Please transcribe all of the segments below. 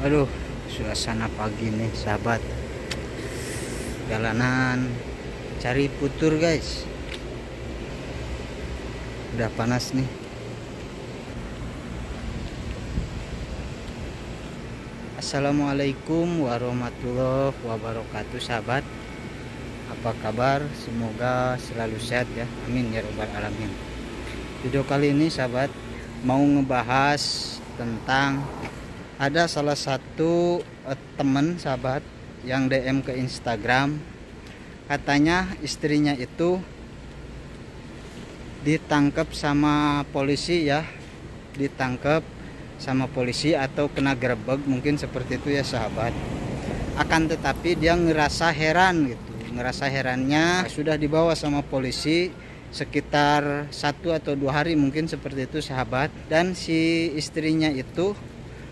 Aduh, suasana pagi nih sahabat. Jalanan cari putur guys. Udah panas nih. Assalamualaikum warahmatullahi wabarakatuh sahabat. Apa kabar? Semoga selalu sehat ya. Amin ya robbal alamin. Video kali ini sahabat mau ngebahas tentang ada salah satu teman sahabat yang DM ke Instagram, katanya istrinya itu ditangkap sama polisi ya, ditangkap sama polisi atau kena gerebek, mungkin seperti itu ya sahabat. Akan tetapi dia ngerasa heran gitu, ngerasa herannya sudah dibawa sama polisi sekitar 1 atau 2 hari mungkin seperti itu sahabat, dan si istrinya itu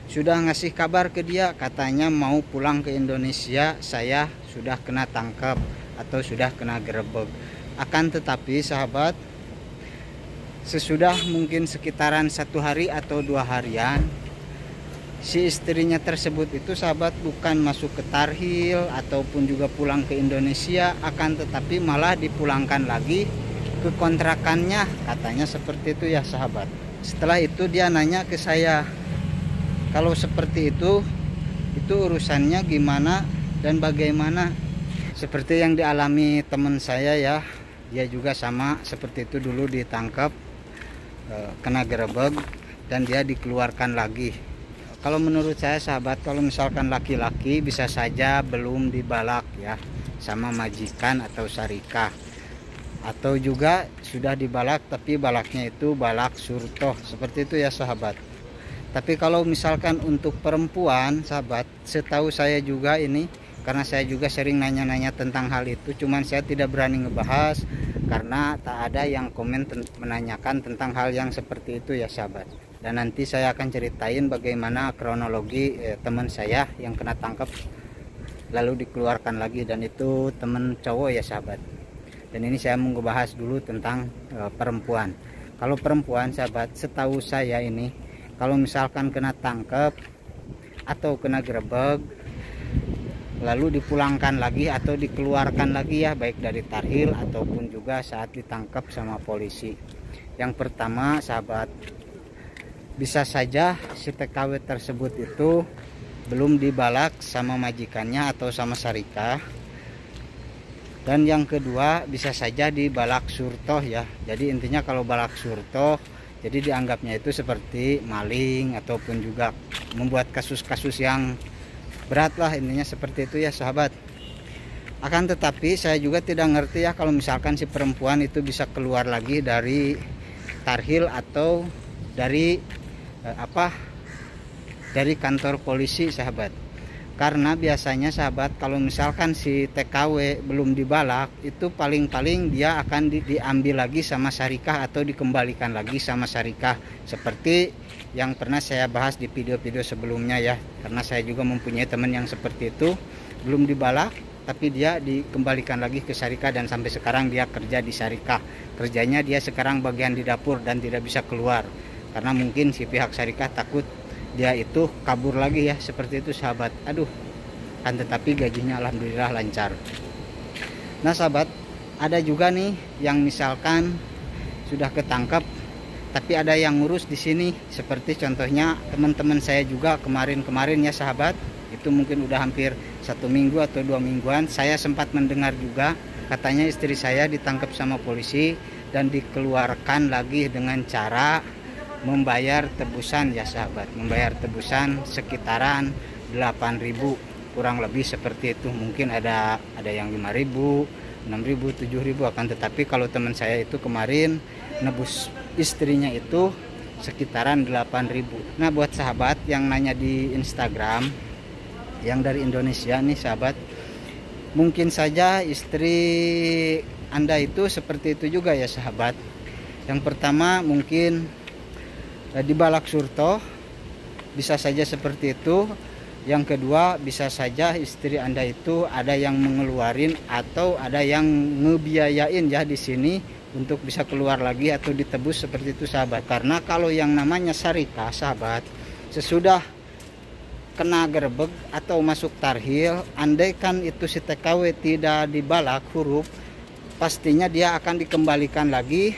sudah ngasih kabar ke dia, katanya mau pulang ke Indonesia, saya sudah kena tangkap atau sudah kena gerebek. Akan tetapi sahabat, sesudah mungkin sekitaran 1 hari atau 2 harian, si istrinya tersebut itu sahabat bukan masuk ke tarhil ataupun juga pulang ke Indonesia, akan tetapi malah dipulangkan lagi ke kontrakannya, katanya seperti itu ya sahabat. Setelah itu dia nanya ke saya, kalau seperti itu urusannya gimana dan bagaimana. Seperti yang dialami teman saya ya, dia juga sama seperti itu, dulu ditangkap, kena gerebek, dan dia dikeluarkan lagi. Kalau menurut saya sahabat, kalau misalkan laki-laki bisa saja belum dibalak ya sama majikan atau syarikah, atau juga sudah dibalak tapi balaknya itu balak surtoh, seperti itu ya sahabat. Tapi kalau misalkan untuk perempuan sahabat, setahu saya juga ini, karena saya juga sering nanya-nanya tentang hal itu, cuman saya tidak berani ngebahas karena tak ada yang komen menanyakan tentang hal yang seperti itu ya sahabat. Dan nanti saya akan ceritain bagaimana kronologi teman saya yang kena tangkap lalu dikeluarkan lagi, dan itu teman cowok ya sahabat. Dan ini saya mau ngebahas dulu tentang perempuan. Kalau perempuan sahabat, setahu saya ini, kalau misalkan kena tangkap atau kena gerebek lalu dipulangkan lagi atau dikeluarkan lagi ya, baik dari tarhil ataupun juga saat ditangkap sama polisi. Yang pertama sahabat, bisa saja si TKW tersebut itu belum dibalak sama majikannya atau sama syarikah. Dan yang kedua, bisa saja dibalak surtoh ya. Jadi intinya kalau balak surtoh, jadi dianggapnya itu seperti maling ataupun juga membuat kasus-kasus yang berat lah, intinya seperti itu ya sahabat. Akan tetapi saya juga tidak ngerti ya kalau misalkan si perempuan itu bisa keluar lagi dari tarhil atau dari dari kantor polisi sahabat. Karena biasanya sahabat, kalau misalkan si TKW belum dibalak, itu paling-paling dia akan diambil lagi sama syarikah atau dikembalikan lagi sama syarikah, seperti yang pernah saya bahas di video-video sebelumnya ya. Karena saya juga mempunyai teman yang seperti itu, belum dibalak tapi dia dikembalikan lagi ke syarikah, dan sampai sekarang dia kerja di syarikah. Kerjanya dia sekarang bagian di dapur dan tidak bisa keluar karena mungkin si pihak syarikah takut dia itu kabur lagi ya, seperti itu sahabat. Aduh, kan tetapi gajinya alhamdulillah lancar. Nah sahabat, ada juga nih yang misalkan sudah ketangkap tapi ada yang ngurus di sini, seperti contohnya teman-teman saya juga kemarin ya sahabat. Itu mungkin udah hampir 1 minggu atau 2 mingguan, saya sempat mendengar juga katanya istri saya ditangkap sama polisi dan dikeluarkan lagi dengan cara membayar tebusan ya sahabat, membayar tebusan sekitaran 8.000 kurang lebih seperti itu. Mungkin ada yang 5.000, 6.000, 7.000. Akan tetapi kalau teman saya itu kemarin nebus istrinya itu sekitaran 8.000. Nah buat sahabat yang nanya di Instagram yang dari Indonesia nih sahabat, mungkin saja istri Anda itu seperti itu juga ya sahabat. Yang pertama mungkin dibalak surtoh, bisa saja seperti itu. Yang kedua, bisa saja istri Anda itu ada yang mengeluarin atau ada yang ngebiayain ya di sini untuk bisa keluar lagi atau ditebus, seperti itu sahabat. Karena kalau yang namanya syarikah sahabat, sesudah kena gerbek atau masuk tarhil, andai kan itu si TKW tidak dibalak huruf, pastinya dia akan dikembalikan lagi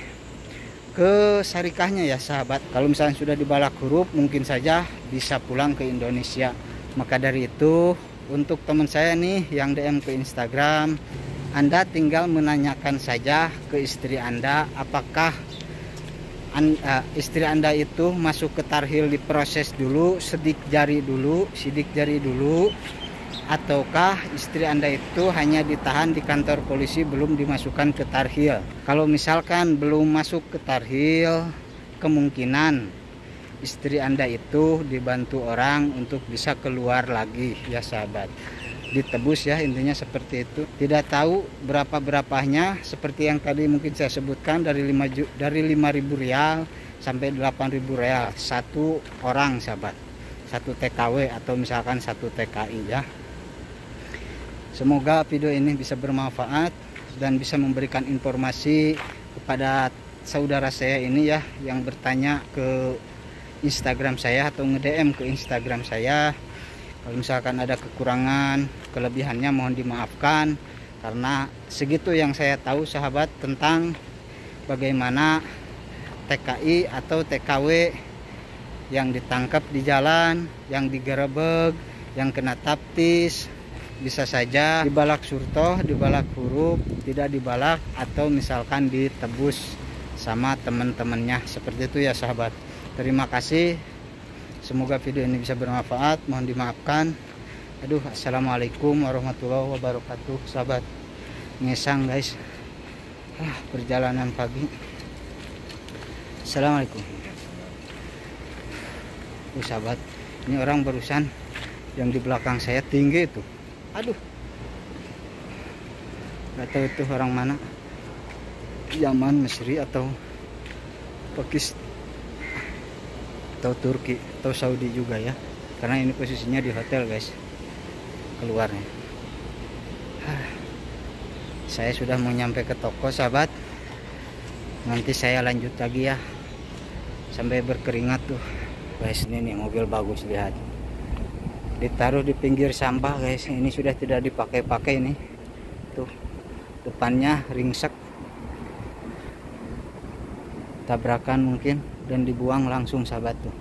ke syarikahnya ya sahabat. Kalau misalnya sudah dibalak huruf, mungkin saja bisa pulang ke Indonesia. Maka dari itu, untuk teman saya nih yang DM ke Instagram, Anda tinggal menanyakan saja ke istri Anda, apakah istri Anda itu masuk ke tarhil diproses dulu, sidik jari dulu, ataukah istri Anda itu hanya ditahan di kantor polisi belum dimasukkan ke tarhil. Kalau misalkan belum masuk ke tarhil, kemungkinan istri Anda itu dibantu orang untuk bisa keluar lagi ya sahabat, ditebus ya, intinya seperti itu. Tidak tahu berapanya, seperti yang tadi mungkin saya sebutkan, dari 5.000 rial sampai 8.000 rial satu orang sahabat, satu TKW atau misalkan satu TKI ya. Semoga video ini bisa bermanfaat dan bisa memberikan informasi kepada saudara saya ini ya, yang bertanya ke Instagram saya atau nge-DM ke Instagram saya. Kalau misalkan ada kekurangan, kelebihannya mohon dimaafkan, karena segitu yang saya tahu sahabat tentang bagaimana TKI atau TKW yang ditangkap di jalan, yang digerebek, yang kena taptis, bisa saja dibalak surtoh, dibalak huruf, tidak dibalak, atau misalkan ditebus sama teman-temannya. Seperti itu ya sahabat. Terima kasih. Semoga video ini bisa bermanfaat. Mohon dimaafkan. Aduh, assalamualaikum warahmatullahi wabarakatuh sahabat. Ngesang guys. Perjalanan pagi. Assalamualaikum. Sahabat, ini orang barusan yang di belakang saya tinggi itu. Aduh, nggak tahu itu orang mana, Yaman, Mesri, atau Pakistan, atau Turki, atau Saudi juga ya, karena ini posisinya di hotel guys, keluarnya. Saya sudah mau nyampe ke toko sahabat, nanti saya lanjut lagi ya, sampai berkeringat tuh guys. Ini nih mobil bagus, lihat, ditaruh di pinggir sampah guys. Ini sudah tidak dipakai-pakai nih, tuh depannya ringsek, tabrakan mungkin, dan dibuang langsung sahabat tuh.